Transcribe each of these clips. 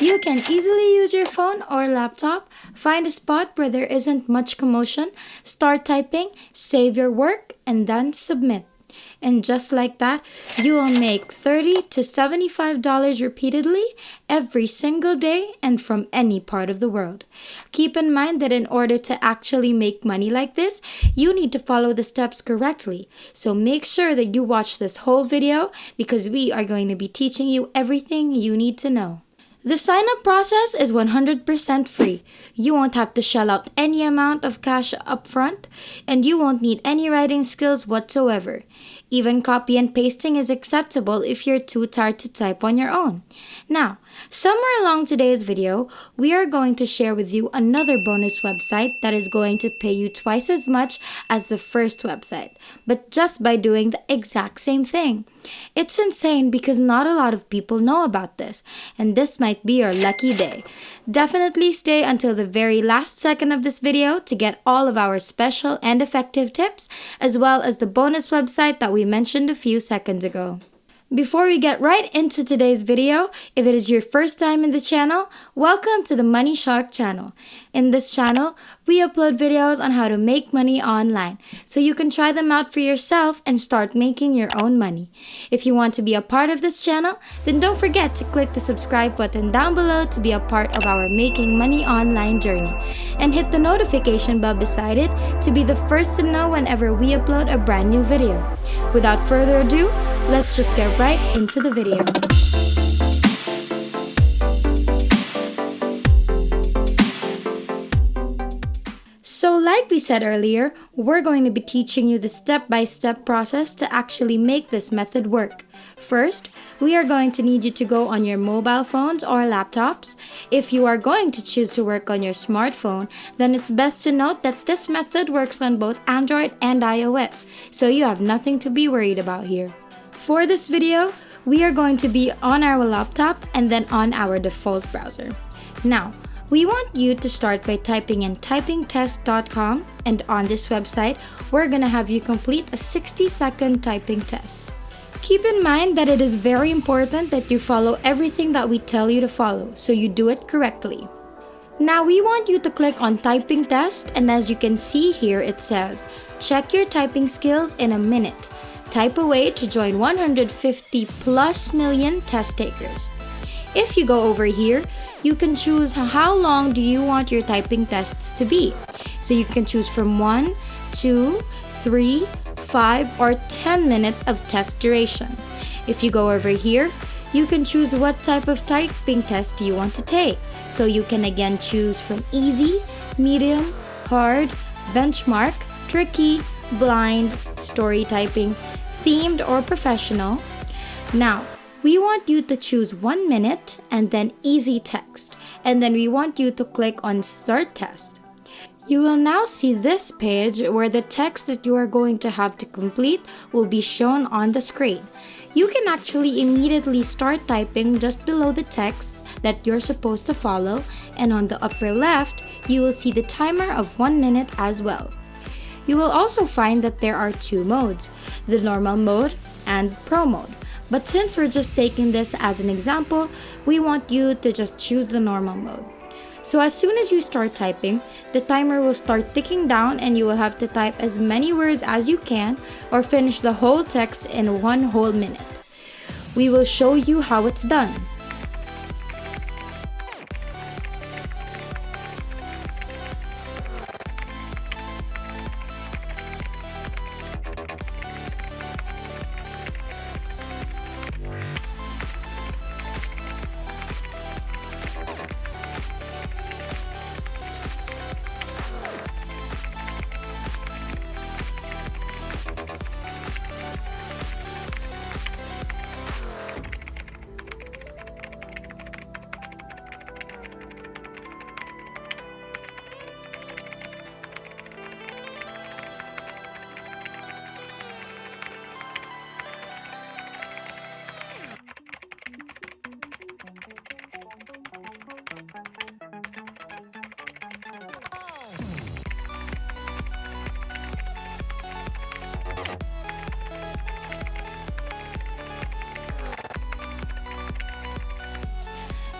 You can easily use your phone or laptop, find a spot where there isn't much commotion, start typing, save your work, and then submit. And just like that, you will make $30 to $75 repeatedly every single day and from any part of the world. Keep in mind that in order to actually make money like this, you need to follow the steps correctly. So make sure that you watch this whole video because we are going to be teaching you everything you need to know. The sign-up process is 100% free. You won't have to shell out any amount of cash upfront, and you won't need any writing skills whatsoever. Even copy and pasting is acceptable if you're too tired to type on your own. Now, somewhere along today's video, we are going to share with you another bonus website that is going to pay you twice as much as the first website, but just by doing the exact same thing. It's insane because not a lot of people know about this, and this might be your lucky day. Definitely stay until the very last second of this video to get all of our special and effective tips, as well as the bonus website that we mentioned a few seconds ago. Before we get right into today's video, if it is your first time in the channel, welcome to the Money Shark channel. In this channel, we upload videos on how to make money online, so you can try them out for yourself and start making your own money. If you want to be a part of this channel, then don't forget to click the subscribe button down below to be a part of our making money online journey. And hit the notification bell beside it to be the first to know whenever we upload a brand new video. Without further ado, let's just get right into the video. So like we said earlier, we're going to be teaching you the step-by-step process to actually make this method work. First, we are going to need you to go on your mobile phones or laptops. If you are going to choose to work on your smartphone, then it's best to note that this method works on both Android and iOS, so you have nothing to be worried about here. For this video, we are going to be on our laptop and then on our default browser. Now, we want you to start by typing in typingtest.com, and on this website, we're gonna have you complete a 60-second typing test. Keep in mind that it is very important that you follow everything that we tell you to follow, so you do it correctly. Now we want you to click on typing test, and as you can see here, it says, check your typing skills in a minute. Type away to join 150 plus million test takers. If you go over here, you can choose how long do you want your typing tests to be. So you can choose from 1, 2, 3, 5, or 10 minutes of test duration. If you go over here, you can choose what type of typing test you want to take. So you can again choose from easy, medium, hard, benchmark, tricky, blind, story typing, themed, or professional. Now, we want you to choose 1 minute and then easy text, and then we want you to click on start test. You will now see this page where the text that you are going to have to complete will be shown on the screen. You can actually immediately start typing just below the text that you're supposed to follow, and on the upper left, you will see the timer of 1 minute as well. You will also find that there are 2 modes, the normal mode and pro mode. But since we're just taking this as an example, we want you to just choose the normal mode. So as soon as you start typing, the timer will start ticking down and you will have to type as many words as you can or finish the whole text in 1 whole minute. We will show you how it's done.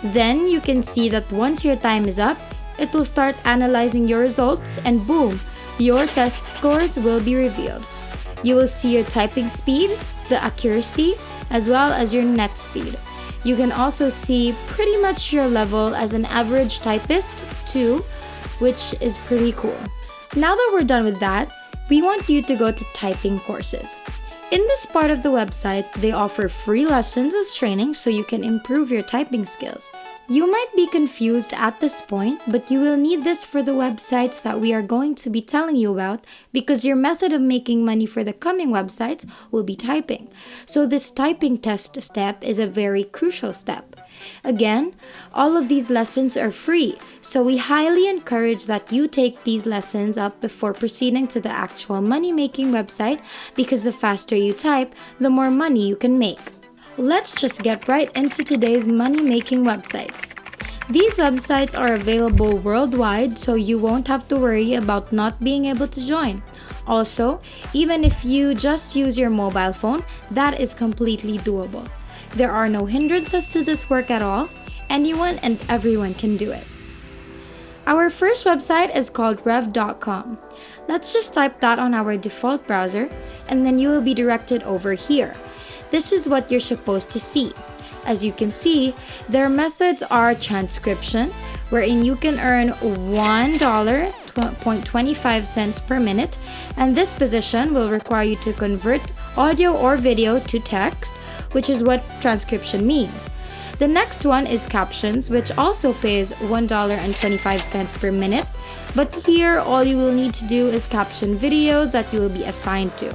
Then you can see that once your time is up, it will start analyzing your results and boom, your test scores will be revealed. You will see your typing speed, the accuracy, as well as your net speed. You can also see pretty much your level as an average typist too, which is pretty cool. Now that we're done with that, we want you to go to typing courses. In this part of the website, they offer free lessons as training so you can improve your typing skills. You might be confused at this point, but you will need this for the websites that we are going to be telling you about because your method of making money for the coming websites will be typing. So this typing test step is a very crucial step. Again, all of these lessons are free, so we highly encourage that you take these lessons up before proceeding to the actual money-making website because the faster you type, the more money you can make. Let's just get right into today's money-making websites. These websites are available worldwide, so you won't have to worry about not being able to join. Also, even if you just use your mobile phone, that is completely doable. There are no hindrances to this work at all. Anyone and everyone can do it. Our first website is called rev.com. Let's just type that on our default browser, and then you will be directed over here. This is what you're supposed to see. As you can see, their methods are transcription, wherein you can earn $1.25 per minute, and this position will require you to convert audio or video to text, which is what transcription means. The next one is captions, which also pays $1.25 per minute, but here all you will need to do is caption videos that you will be assigned to.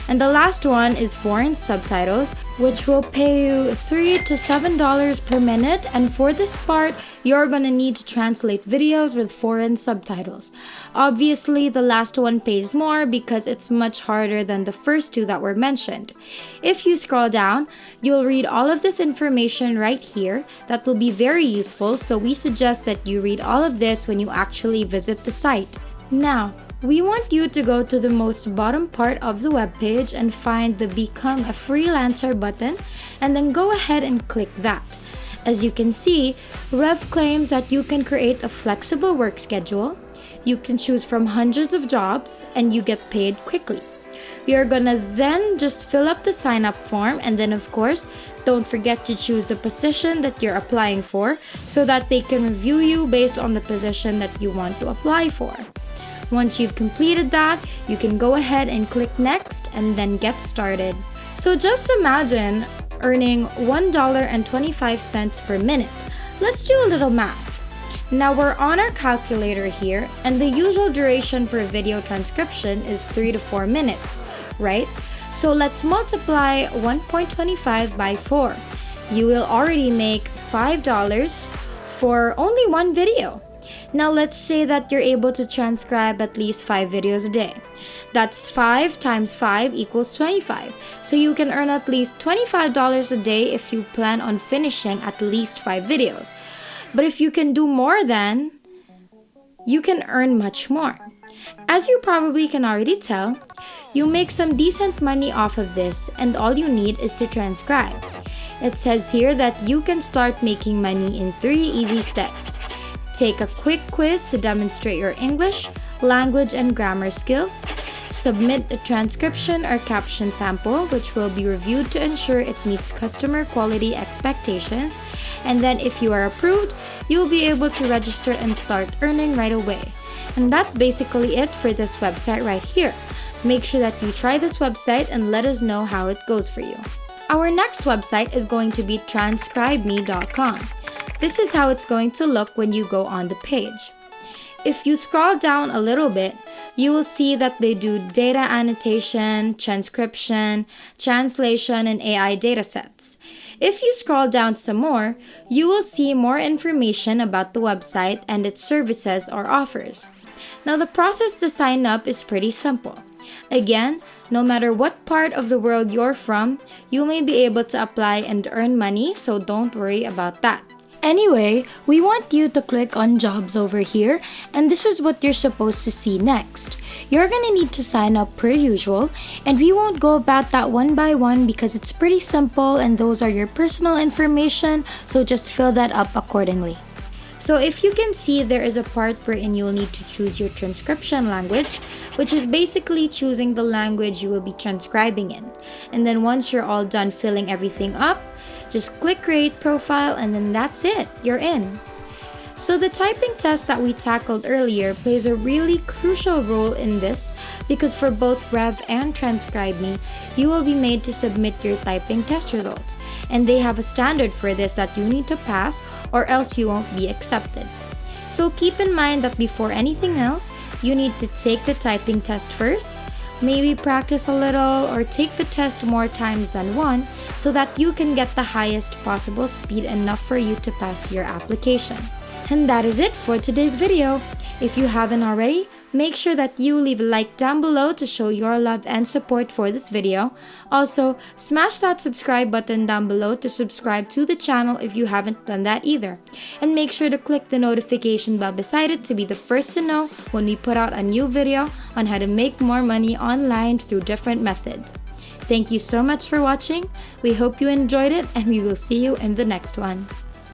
And the last one is foreign subtitles, which will pay you $3 to $7 per minute. And for this part, you're gonna need to translate videos with foreign subtitles. Obviously, the last one pays more because it's much harder than the first two that were mentioned. If you scroll down, you'll read all of this information right here that will be very useful, so we suggest that you read all of this when you actually visit the site. Now, we want you to go to the most bottom part of the webpage and find the Become a Freelancer button, and then go ahead and click that. As you can see, Rev claims that you can create a flexible work schedule, you can choose from hundreds of jobs, and you get paid quickly. You're gonna then just fill up the sign up form, and then of course, don't forget to choose the position that you're applying for so that they can review you based on the position that you want to apply for. Once you've completed that, you can go ahead and click next and then get started. So just imagine earning $1.25 per minute. Let's do a little math. Now we're on our calculator here, and the usual duration per video transcription is 3 to 4 minutes, right? So let's multiply 1.25 by 4. You will already make $5 for only one video. Now let's say that you're able to transcribe at least 5 videos a day. That's 5 times 5 equals 25. So you can earn at least $25 a day if you plan on finishing at least 5 videos. But if you can do more then, you can earn much more. As you probably can already tell, you make some decent money off of this, and all you need is to transcribe. It says here that you can start making money in 3 easy steps. Take a quick quiz to demonstrate your English, language, and grammar skills. Submit a transcription or caption sample, which will be reviewed to ensure it meets customer quality expectations. And then if you are approved, you'll be able to register and start earning right away. And that's basically it for this website right here. Make sure that you try this website and let us know how it goes for you. Our next website is going to be transcribeme.com. This is how it's going to look when you go on the page. If you scroll down a little bit, you will see that they do data annotation, transcription, translation, and AI datasets. If you scroll down some more, you will see more information about the website and its services or offers. Now, the process to sign up is pretty simple. Again, no matter what part of the world you're from, you may be able to apply and earn money, so don't worry about that. Anyway, we want you to click on Jobs over here, and this is what you're supposed to see next. You're gonna need to sign up per usual, and we won't go about that one by one because it's pretty simple and those are your personal information, so just fill that up accordingly. So if you can see, there is a part wherein you'll need to choose your transcription language, which is basically choosing the language you will be transcribing in. And then once you're all done filling everything up, just click create profile and then that's it, you're in. So the typing test that we tackled earlier plays a really crucial role in this because for both Rev and Transcribe Me, you will be made to submit your typing test results. And they have a standard for this that you need to pass or else you won't be accepted. So keep in mind that before anything else, you need to take the typing test first, maybe practice a little or take the test more times than one so that you can get the highest possible speed enough for you to pass your application. And that is it for today's video. If you haven't already, make sure that you leave a like down below to show your love and support for this video. Also, smash that subscribe button down below to subscribe to the channel if you haven't done that either. And make sure to click the notification bell beside it to be the first to know when we put out a new video on how to make more money online through different methods. Thank you so much for watching. We hope you enjoyed it and we will see you in the next one.